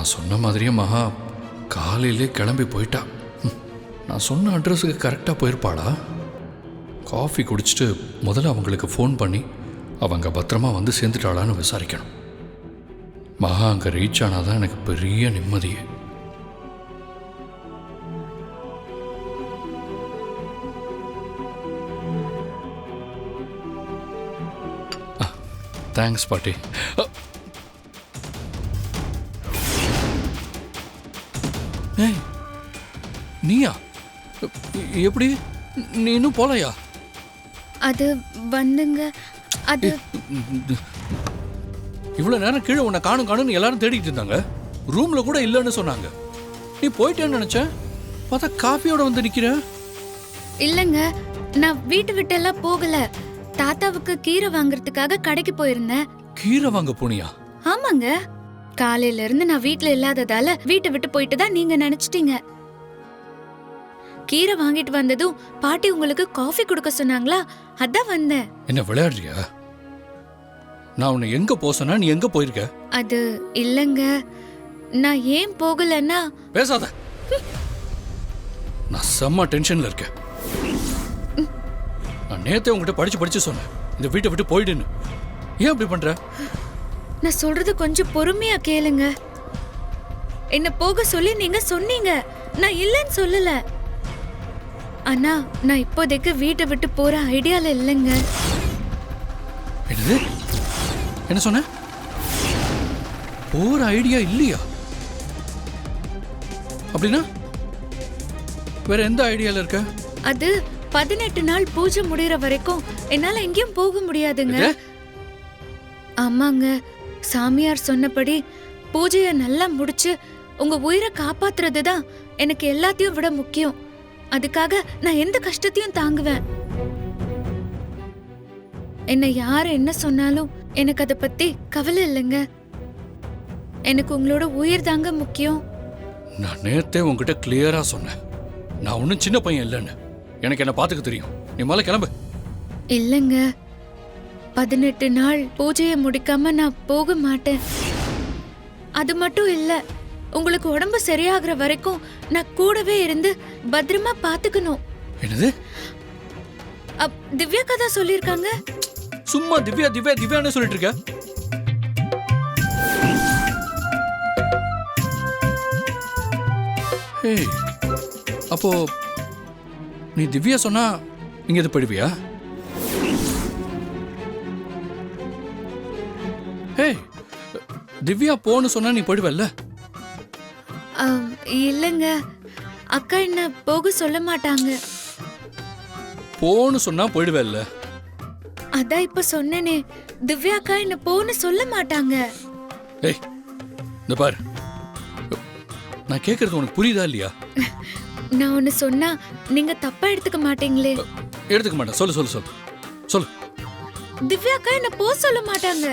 நான் சொன்ன மாதிரியே மகா காலையிலே கிளம்பி போயிட்டா. நான் சொன்ன அட்ரஸுக்கு கரெக்டாக போயிருப்பாளா? காஃபி குடிச்சிட்டு முதல்ல அவங்களுக்கு ஃபோன் பண்ணி அவங்க பத்திரமா வந்து சேர்ந்துட்டாளான்னு விசாரிக்கணும். மகா அங்கே ரீச் ஆனாதான் எனக்கு பெரிய நிம்மதியே. தேங்க்ஸ் பாட்டி. ஏய் நீயா? எப்படி நீ இன்னும் போலையா? அது வந்துங்க, அது இவ்வளவு நேரம் கீழே உன்னை காணும்னு எல்லாரும் தேடிட்டு இருந்தாங்க. ரூம்ல கூட இல்லைன்னு சொன்னாங்க. நீ போயிட்டேன்னு நினைச்சேன். பார்த்தா காஃபியோட வந்து நிக்கிற. இல்லங்க, நான் வீட்டு விட்டு எல்லாம் போகல. தாத்தாவுக்கு கீரை வாங்குறதுக்காக கடைக்கு போயிருந்தேன். கீரை வாங்க போனியா? ஆமாங்க, காலையில இருந்து நான் வீட்ல இல்லாததால வீட்டை விட்டு போயிட்டு தான் நீங்க நினைச்சிட்டீங்க. கீரை வாங்கிட்டு வந்ததும் பாட்டி உங்களுக்கு காஃபி கொடுக்க சொன்னாங்களா, அதான் வந்தேன். என்ன விளையாடுறியா? நான் உன்னை எங்க போசனா நீ எங்க போயிருக்க? அது இல்லங்க, நான் ஏன் போகலன்னா. பேசாத. நான் செம்ம டென்ஷன்ல இருக்கேன். நான் நேத்தே உங்ககிட்ட படிச்சு சொன்னேன் இந்த வீட்டை விட்டு போயிடுன்னு. ஏன் அப்படி பண்ற? நான் சொல்றது கொஞ்சம் பொறுமையா கேளுங்க. என்ன போக சொல்லி நீங்க சொன்னீங்க, நான் இல்லைன்னு சொல்லல. ஆனா நான் இப்போதைக்கு வீட்டை விட்டு போற ஐடியால இல்லைங்க. என்னது? என்ன சொன்ன? போற ஐடியா இல்லையா? அப்படின்னா வேற எந்த ஐடியால இருக்க? அது 18 நாள் பூஜை முடியற வரைக்கும் என்னால எங்கேயும் போக முடியாதுங்க. ஆமாங்க, சாமியார் சொன்னபடி பூஜைய நல்லா முடிச்சு உங்க உயிரை காப்பாத்துறது தான் எனக்கு எல்லாத்தையும் விட முக்கியம். அதுக்காக நான் எந்த கஷ்டத்தையும் தாங்குவேன். என்ன யார் என்ன சொன்னாலும் எனக்கு அதை பத்தி கவலை இல்லைங்க. எனக்கு உங்களோட உயிர் தாங்க முக்கியம். நான் நேத்தே உங்ககிட்ட கிளியரா சொன்னேன், நான் ஒன்னும் சின்ன பையன் இல்லைன்னு. எனக்கு என்ன பாத்துக்க தெரியும். நீ முதல்ல கிளம்பு. இல்லைங்க, 18 நாள் பூஜையை முடிக்காம நான் போக மாட்டேன். அது மட்டும் இல்ல, உங்களுக்கு உடம்பு சரியாகிற வரைக்கும் நான் கூடவே இருந்து பத்திரமா பாத்துக்கணும். என்னது? திவ்யா கதா சொல்லிருக்காங்க. சும்மா திவ்யா திவ்யா திவ்யான்னு சொல்லிட்டு இருக்க. ஏய், அப்போ நீ திவ்யா சொன்னா நீங்க இது போயிடுவியா? ஏய், திவ்யா போன்னு சொன்னா நீ போயிடுவல்ல? இல்லைங்க, அக்கா என்ன போக சொல்ல மாட்டாங்க. போன்னு சொன்னா போயிடுவல்ல? அதான் இப்ப சொன்னேனே, திவ்யா அக்கா என்ன போன்னு சொல்ல மாட்டாங்க. ஏய், இந்த பாரு, நான் கேக்குறது உனக்கு புரியுதா இல்லையா? நான் ஒன்னு சொன்னா நீங்க தப்பா எடுத்துக்க மாட்டீங்களே? எடுத்துக்க மாட்டேன். சொல்லு சொல்லு சொல்லு சொல்லு. திவ்யா அக்கா என்ன போ சொல்ல மாட்டாங்க.